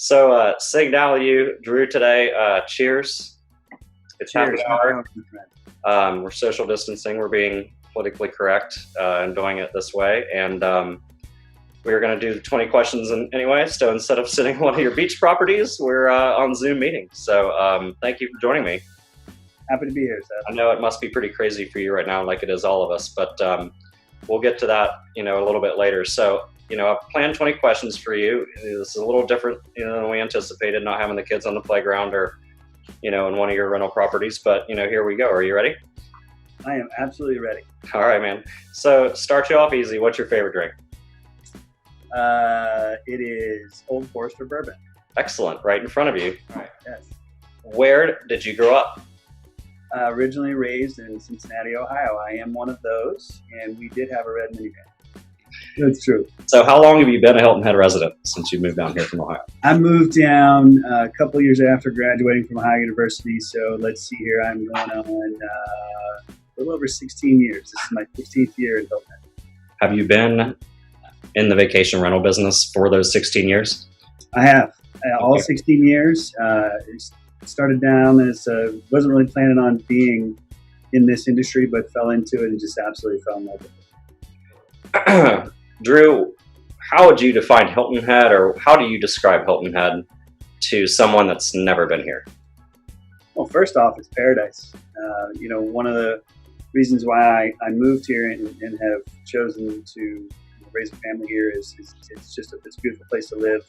So, sitting down with you, Drew, today. Cheers. It's happy Cheers. hour. We're social distancing. We're being politically correct and doing it this way. And we're going to do 20 questions anyway. So instead of sitting on one of your beach properties, we're on Zoom meeting. So thank you for joining me. Happy to be here, Seth. I know it must be pretty crazy for you right now, like it is all of us. But we'll get to that, a little bit later. So, I've planned 20 questions for you. This is a little different, than we anticipated, not having the kids on the playground or, in one of your rental properties. But, here we go. Are you ready? I am absolutely ready. All right, man. So start you off easy. What's your favorite drink? It is Old Forester bourbon. Excellent. Right in front of you. All right. Yes. Where did you grow up? Originally raised in Cincinnati, Ohio. I am one of those, and we did have a red minivan. That's true. So how long have you been a Hilton Head resident since you moved down here from Ohio? I moved down a couple years after graduating from Ohio University. So let's see here. I'm going on a little over 16 years. This is my 15th year in Hilton Head. Have you been in the vacation rental business for those 16 years? I have. All 16 years. Started down as wasn't really planning on being in this industry, but fell into it and just absolutely fell in love with it. Drew, how would you define Hilton Head, or how do you describe Hilton Head to someone that's never been here? Well, first off, it's paradise. One of the reasons why I moved here and have chosen to raise a family here is it's a beautiful place to live.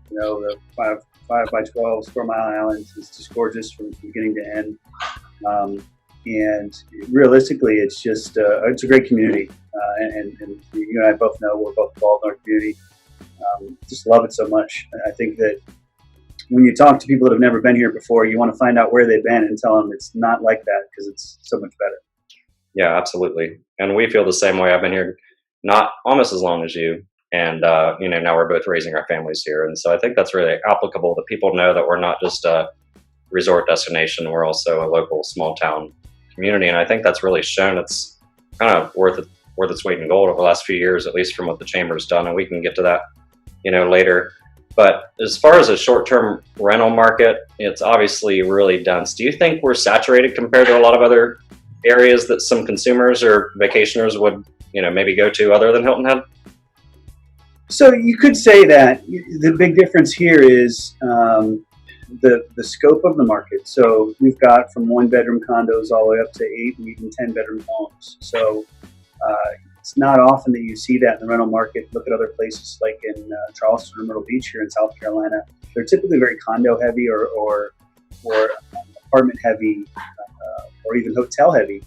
The 5 by 12 square mile island is just gorgeous from beginning to end. And realistically, it's just it's a great community. And you and I both know we're both involved in our community. Just love it so much. I think that when you talk to people that have never been here before, you want to find out where they've been and tell them it's not like that because it's so much better. Yeah, absolutely. And we feel the same way. I've been here not almost as long as you. And, now we're both raising our families here. And so I think that's really applicable that people know that we're not just a resort destination. We're also a local small town community. And I think that's really shown it's kind of worth its weight in gold over the last few years, at least from what the Chamber's done. And we can get to that, later. But as far as a short-term rental market, it's obviously really dense. Do you think we're saturated compared to a lot of other areas that some consumers or vacationers would, maybe go to other than Hilton Head? So you could say that the big difference here is the scope of the market. So we've got from 1-bedroom condos all the way up to 8 and even 10-bedroom homes. So it's not often that you see that in the rental market. Look at other places like in Charleston or Myrtle Beach here in South Carolina. They're typically very condo heavy or apartment heavy or even hotel heavy,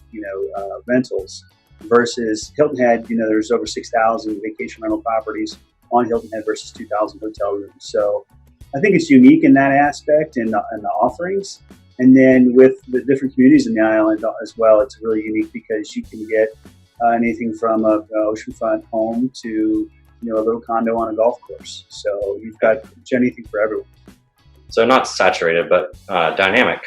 rentals. Versus Hilton Head, there's over 6,000 vacation rental properties on Hilton Head versus 2,000 hotel rooms. So I think it's unique in that aspect and the offerings. And then with the different communities in the island as well, it's really unique because you can get anything from a oceanfront home to a little condo on a golf course. So you've got anything for everyone. So not saturated, but dynamic.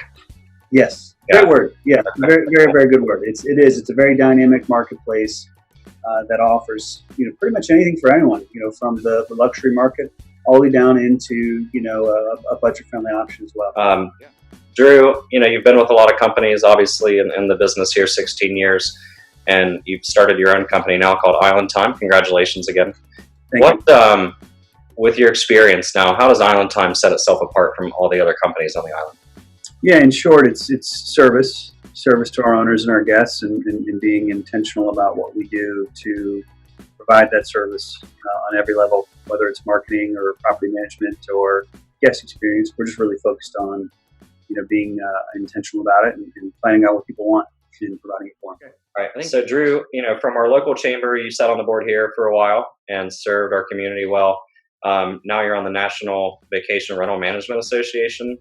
Yes. Yeah. Great word. Yeah, very, very, very good word. It's a very dynamic marketplace that offers pretty much anything for anyone. From the luxury market all the way down into a budget-friendly option as well. Drew, you've been with a lot of companies, obviously, in the business here, 16 years, and you've started your own company now called Island Time. Congratulations again. Thank you. With your experience now, how does Island Time set itself apart from all the other companies on the island? Yeah, in short, it's service to our owners and our guests, and being intentional about what we do to provide that service on every level, whether it's marketing or property management or guest experience. We're just really focused on, being intentional about it and finding out what people want and providing it for them. All right. So, Drew, from our local chamber, you sat on the board here for a while and served our community well. Now you're on the National Vacation Rental Management Association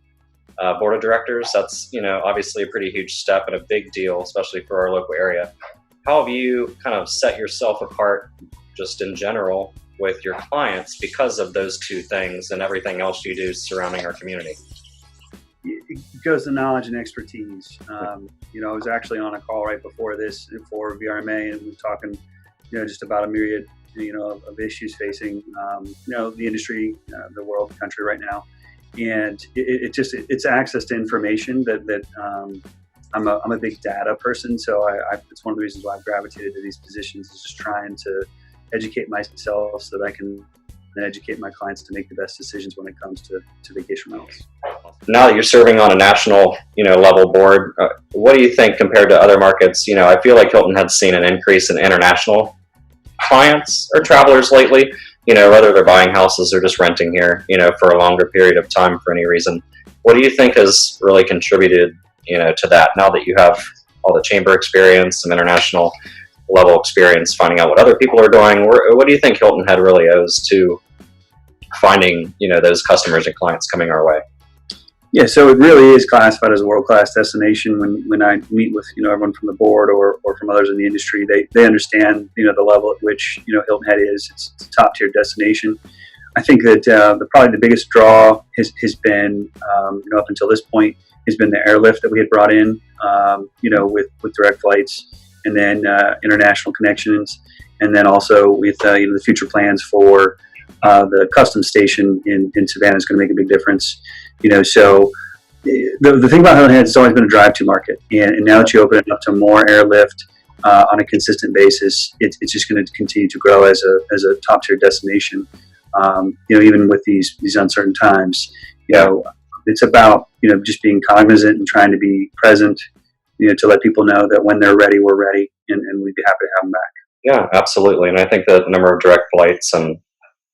board of directors. That's, obviously a pretty huge step and a big deal, especially for our local area. How have you kind of set yourself apart just in general with your clients because of those two things and everything else you do surrounding our community? It goes to knowledge and expertise. I was actually on a call right before this for VRMA, and we were talking, just about a myriad of issues facing the industry, the world, the country right now, and it's access to information that I'm a big data person, so it's one of the reasons why I've gravitated to these positions, is just trying to educate myself so that I can educate my clients to make the best decisions when it comes to vacation rentals. Now that you're serving on a national, level board, what do you think compared to other markets? I feel like Hilton has seen an increase in international clients or travelers lately, whether they're buying houses or just renting here, for a longer period of time for any reason. What do you think has really contributed, to that, now that you have all the chamber experience, some international level experience, finding out what other people are doing? What do you think Hilton Head really owes to finding, those customers and clients coming our way? Yeah, so it really is classified as a world-class destination. When I meet with everyone from the board or from others in the industry, they understand the level at which Hilton Head is. It's a top-tier destination. I think that probably the biggest draw has been up until this point has been the airlift that we had brought in, with direct flights, and then international connections, and then also with the future plans for the custom station in Savannah is going to make a big difference. So the thing about Hilton Head, it's always been a drive-to market, and now that you open it up to more airlift on a consistent basis, it's just going to continue to grow as a top-tier destination. Even with these uncertain times, it's about just being cognizant and trying to be present, to let people know that when they're ready, we're ready, and we'd be happy to have them back. Yeah, absolutely. And I think the number of direct flights and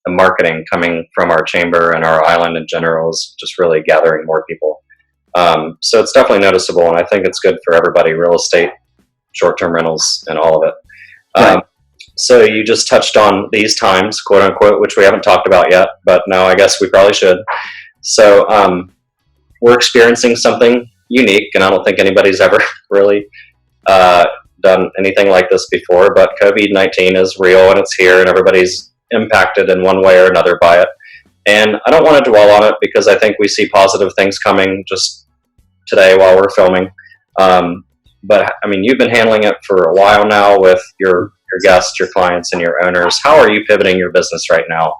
the marketing coming from our chamber and our island in general is just really gathering more people. So it's definitely noticeable, and I think it's good for everybody, real estate, short-term rentals, and all of it. Right. So you just touched on these times, quote unquote, which we haven't talked about yet, but now I guess we probably should. So we're experiencing something unique, and I don't think anybody's ever really done anything like this before, but COVID-19 is real, and it's here, and everybody's impacted in one way or another by it. And I don't want to dwell on it because I think we see positive things coming just today while we're filming. But I mean, you've been handling it for a while now with your guests, your clients, and your owners. How are you pivoting your business right now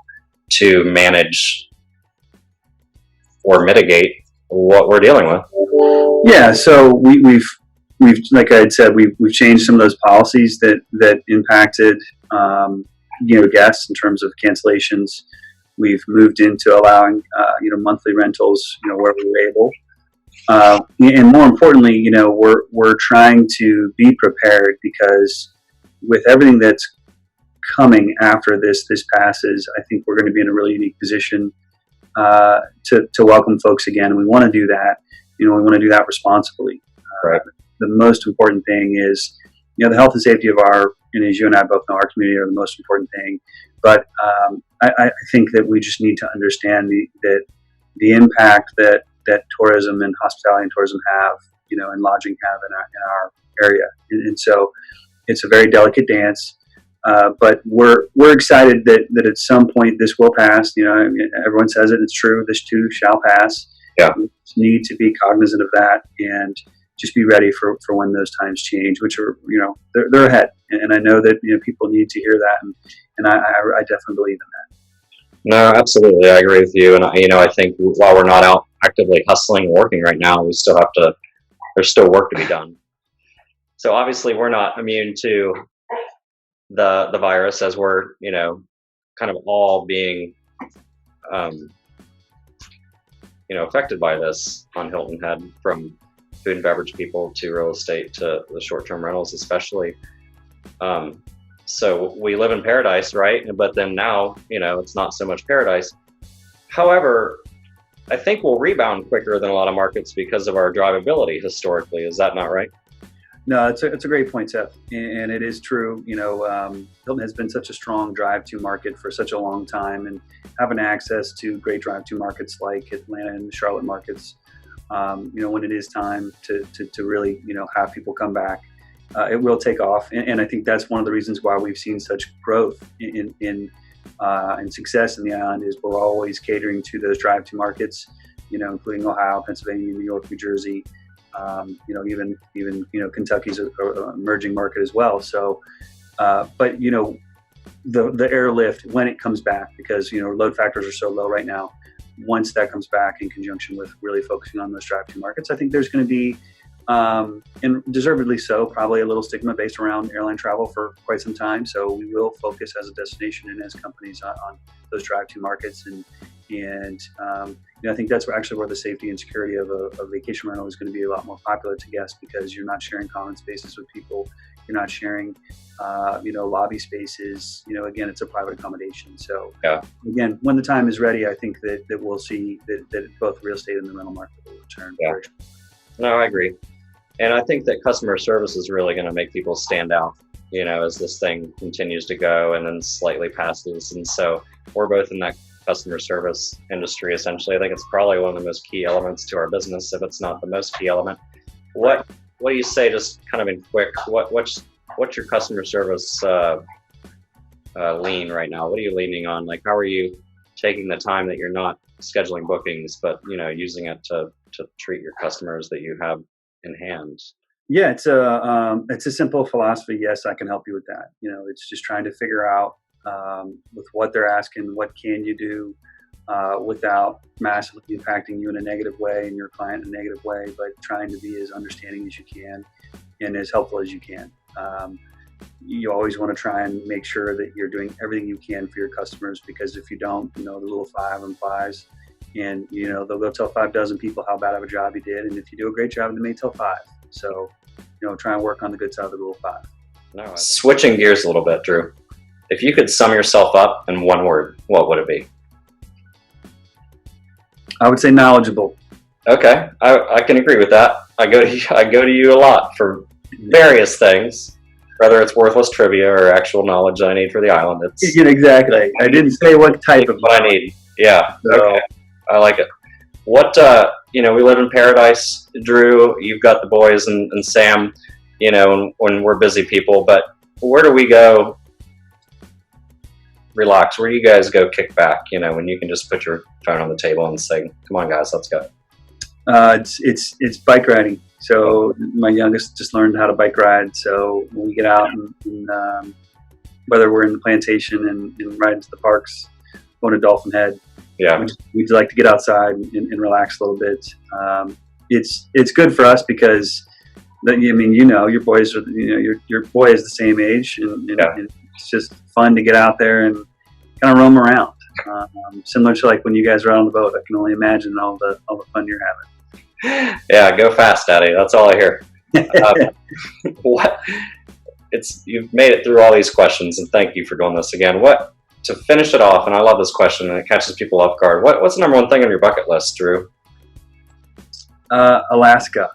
to manage or mitigate what we're dealing with? Yeah, so we've like I had said, we've changed some of those policies that impacted guests in terms of cancellations. We've moved into allowing monthly rentals where we were able, and more importantly, we're trying to be prepared, because with everything that's coming after this passes, I think we're going to be in a really unique position to welcome folks again. And we want to do that. We want to do that responsibly. Right. The most important thing is, the health and safety of and as you and I both know, our community are the most important thing. But I think that we just need to understand the impact that tourism and hospitality and tourism have, and lodging have in our area. And so it's a very delicate dance. But we're excited that at some point this will pass. Everyone says it, it's true. This too shall pass. Yeah. We need to be cognizant of that and just be ready for when those times change, which are, they're ahead. And I know that, people need to hear that. And I definitely believe in that. No, absolutely. I agree with you. And, I think while we're not out actively hustling and working right now, there's still work to be done. So obviously we're not immune to the virus, as we're, kind of all being, affected by this on Hilton Head, from food and beverage people to real estate to the short-term rentals, especially. So we live in paradise, right? But then now, it's not so much paradise. However, I think we'll rebound quicker than a lot of markets because of our drivability historically. Is that not right? No, it's a great point, Seth, and it is true. Hilton has been such a strong drive-to market for such a long time, and having access to great drive-to markets like Atlanta and the Charlotte markets, when it is time to really, have people come back, it will take off. And I think that's one of the reasons why we've seen such growth in success in the island, is we're always catering to those drive-to markets, including Ohio, Pennsylvania, New York, New Jersey. Even Kentucky's a emerging market as well. So, but the airlift when it comes back, because load factors are so low right now. Once that comes back, in conjunction with really focusing on those drive-to markets, I think there's going to be, and deservedly so, probably a little stigma based around airline travel for quite some time. So we will focus as a destination and as companies on those drive-to markets, and I think that's where the safety and security of a vacation rental is going to be a lot more popular to guests, because you're not sharing common spaces with people, you're not sharing lobby spaces. Again, it's a private accommodation. So again, when the time is ready, I think that we'll see that both real estate and the rental market will return. Yeah. No, I agree. And I think that customer service is really going to make people stand out, as this thing continues to go and then slightly passes. And so we're both in that customer service industry, essentially. I think it's probably one of the most key elements to our business, if it's not the most key element. What do you say, just kind of in quick, what's your customer service lean right now? What are you leaning on? Like, how are you taking the time that you're not scheduling bookings, but using it to treat your customers that you have in hand? Yeah, it's a simple philosophy. Yes, I can help you with that. It's just trying to figure out with what they're asking, what can you do without massively impacting you in a negative way and your client in a negative way, but trying to be as understanding as you can and as helpful as you can. You always want to try and make sure that you're doing everything you can for your customers, because if you don't, the little 5 implies, and they'll go tell 5 dozen people how bad of a job you did, and if you do a great job, they may tell 5. So try and work on the good side of the rule 5. No, switching gears a little bit, Drew, if you could sum yourself up in one word, what would it be? I would say knowledgeable. Okay, I can agree with that. I go to you a lot for various things, whether it's worthless trivia or actual knowledge I need for the island. It's exactly. I didn't say what type of what I need. Yeah. So, okay. I like it. What we live in paradise, Drew. You've got the boys and Sam. When we're busy people, but where do we go? Relax. Where do you guys go kick back? When you can just put your phone on the table and say, "Come on, guys, let's go." It's bike riding. So my youngest just learned how to bike ride. So when we get out and whether we're in the plantation and ride into the parks, going to Dolphin Head, we'd like to get outside and relax a little bit. It's good for us because your boys are your boy is the same age, and it's just fun to get out there and kind of roam around. Similar to like when you guys are out on the boat, I can only imagine all the fun you're having. Yeah, go fast, Daddy. That's all I hear. You've made it through all these questions, and thank you for doing this again. To finish it off, and I love this question, and it catches people off guard. What's the number one thing on your bucket list, Drew? Alaska.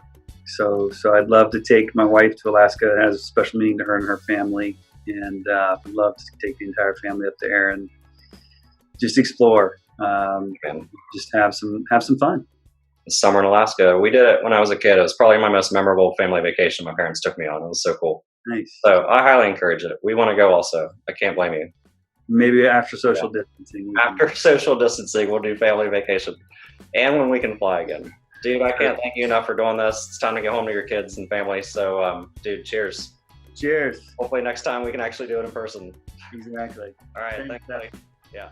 So I'd love to take my wife to Alaska. It has a special meaning to her and her family, and I'd love to take the entire family up there and just explore, just have some fun. Summer in Alaska. We did it when I was a kid. It was probably my most memorable family vacation my parents took me on. It was so cool. Nice. So I highly encourage it. We want to go also. I can't blame you. Maybe after social distancing. After social distancing, we'll do family vacation. And when we can fly again. Dude, I can't thank you enough for doing this. It's time to get home to your kids and family. So, dude, cheers. Cheers. Hopefully next time we can actually do it in person. Exactly. All right. Thanks, buddy. Yeah.